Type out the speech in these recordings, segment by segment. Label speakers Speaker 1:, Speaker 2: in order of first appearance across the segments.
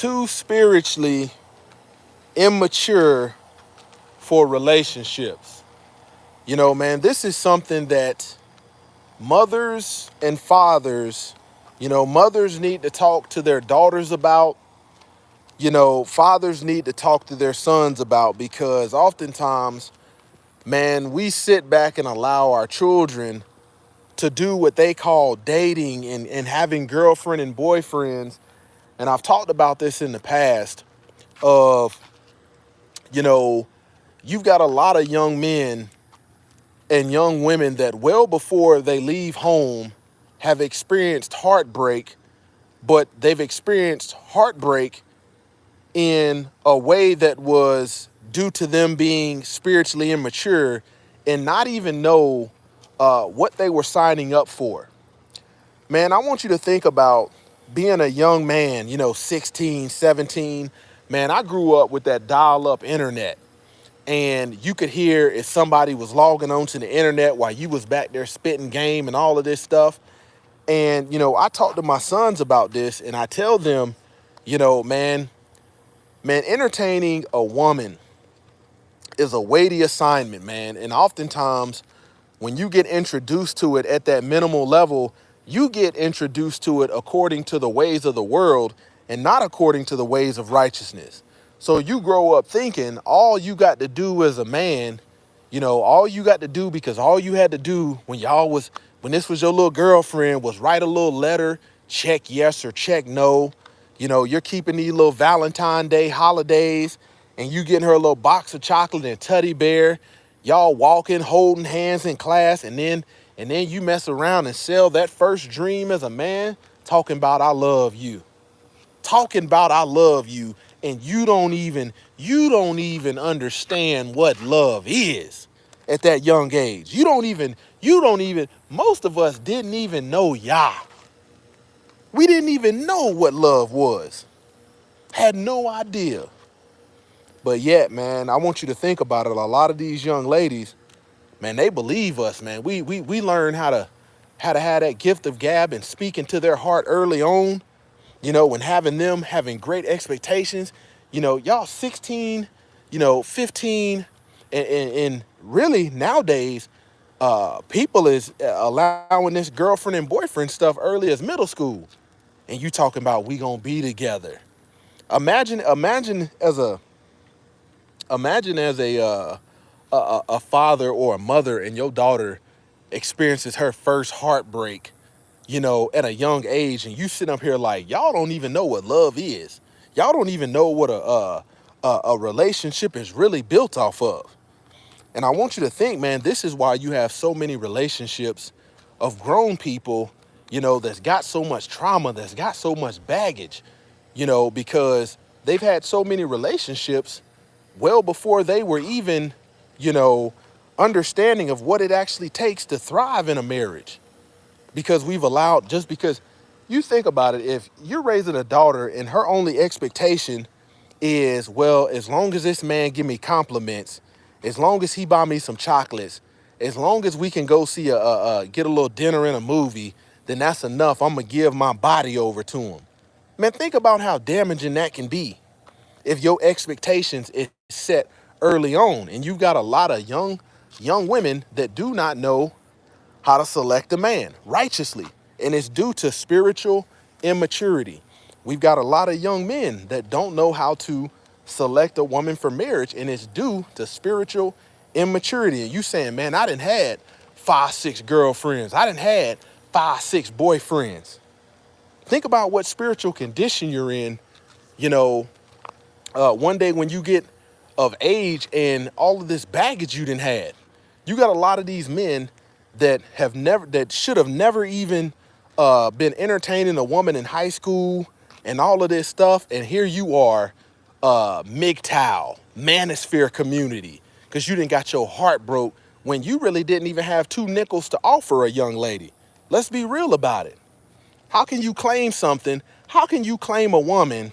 Speaker 1: too spiritually immature for relationships. Man, this is something that mothers and fathers, mothers need to talk to their daughters about. Fathers need to talk to their sons about, because oftentimes, man, we sit back and allow our children to do what they call dating and having girlfriend and boyfriends. And I've talked about this in the past of, you know, you've got a lot of young men and young women that well before they leave home have experienced heartbreak, but they've experienced heartbreak in a way that was due to them being spiritually immature and not even know what they were signing up for. Man, I want you to think about being a young man, 16, 17. Man, I grew up with that dial-up internet, and you could hear if somebody was logging onto the internet while you was back there spitting game and all of this stuff. And, I talk to my sons about this, and I tell them, man, entertaining a woman is a weighty assignment, man. And oftentimes, when you get introduced to it at that minimal level, you get introduced to it according to the ways of the world and not according to the ways of righteousness. So you grow up thinking all you got to do as a man, all you got to do, because all you had to do when this was your little girlfriend, was write a little letter, check yes or check no. You're keeping these little Valentine Day holidays, and you getting her a little box of chocolate and teddy bear. Y'all walking, holding hands in class, and then you mess around and sell that first dream as a man, talking about I love you. Talking about I love you, and you don't even understand what love is at that young age. You don't even, most of us didn't even know Yah. We didn't even know what love was. Had no idea. But yet, man, I want you to think about it. A lot of these young ladies, man, they believe us, man. We learn how to have that gift of gab and speaking to their heart early on, when having great expectations. Y'all 16, 15, and really nowadays, people is allowing this girlfriend and boyfriend stuff early as middle school. And you talking about we gonna be together. Imagine as a father or a mother, and your daughter experiences her first heartbreak, at a young age, and you sit up here like, y'all don't even know what love is. Y'all don't even know what a relationship is really built off of. And I want you to think, man, this is why you have so many relationships of grown people, that's got so much trauma, that's got so much baggage, because they've had so many relationships well before they were even, you know, understanding of what it actually takes to thrive in a marriage. Because we've allowed, just because you think about it, if you're raising a daughter and her only expectation is, well, as long as this man give me compliments, as long as he buy me some chocolates, as long as we can go see get a little dinner and a movie, then that's enough. I'm gonna give my body over to him. Man, think about how damaging that can be if your expectations is set early on, and you've got a lot of young women that do not know how to select a man righteously, and it's due to spiritual immaturity. We've got a lot of young men that don't know how to select a woman for marriage, and it's due to spiritual immaturity. And you saying, man, I done had 5, 6 girlfriends. I done had 5, 6 boyfriends. Think about what spiritual condition you're in, one day when you get of age and all of this baggage you done had. You got a lot of these men that should have never even been entertaining a woman in high school and all of this stuff. And here you are, MGTOW, Manosphere community, because you didn't got your heart broke when you really didn't even have 2 nickels to offer a young lady. Let's be real about it. How can you claim something? How can you claim a woman?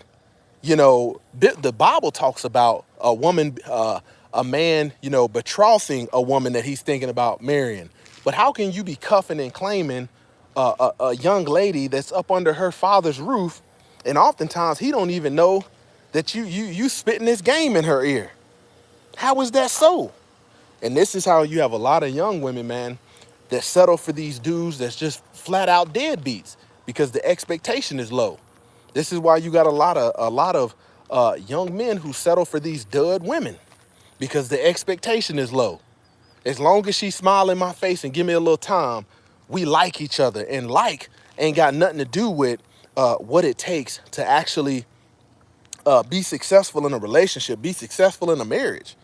Speaker 1: The Bible talks about a woman, a man, betrothing a woman that he's thinking about marrying. But how can you be cuffing and claiming a young lady that's up under her father's roof And oftentimes he don't even know that you spitting this game in her ear. How is that so? And this is how you have a lot of young women, man, that settle for these dudes that's just flat out deadbeats because the expectation is low. This is why you got a lot of young men who settle for these dud women because the expectation is low. As long as she smile in my face and give me a little time, we like each other. And like ain't got nothing to do with what it takes to actually be successful in a relationship, be successful in a marriage.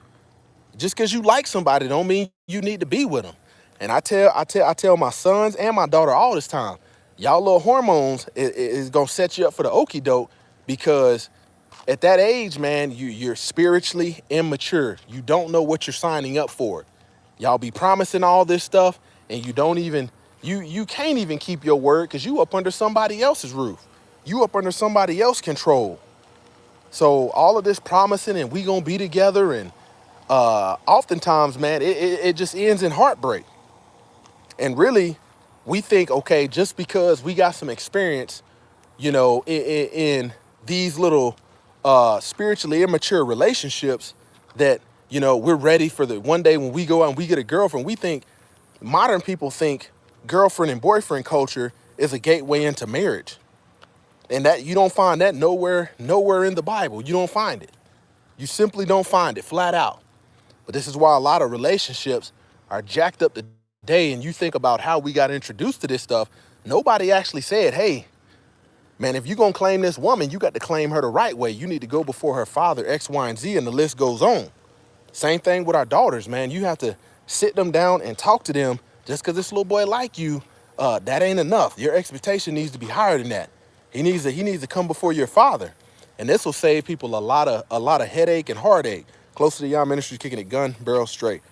Speaker 1: Just because you like somebody don't mean you need to be with them. And I tell my sons and my daughter all this time, y'all little hormones is gonna set you up for the okie doke because at that age, man, you're spiritually immature. You don't know what you're signing up for. Y'all be promising all this stuff and you don't even, you can't even keep your word because you up under somebody else's roof. You up under somebody else's control. So all of this promising and we gonna be together and oftentimes, man, it just ends in heartbreak. And really, we think, okay, just because we got some experience, in these little spiritually immature relationships that, we're ready for the one day when we go out and we get a girlfriend. We think modern people think girlfriend and boyfriend culture is a gateway into marriage. And that you don't find that nowhere in the Bible. You don't find it. You simply don't find it flat out. But this is why a lot of relationships are jacked up today. And you think about how we got introduced to this stuff. Nobody actually said, hey, man, if you're going to claim this woman, you got to claim her the right way. You need to go before her father, X, Y, and Z, and the list goes on. Same thing with our daughters, man. You have to sit them down and talk to them. Just because this little boy like you, that ain't enough. Your expectation needs to be higher than that. He needs to come before your father. And this will save people a lot of headache and heartache. Close to the Young Ministry, kicking it gun barrel straight.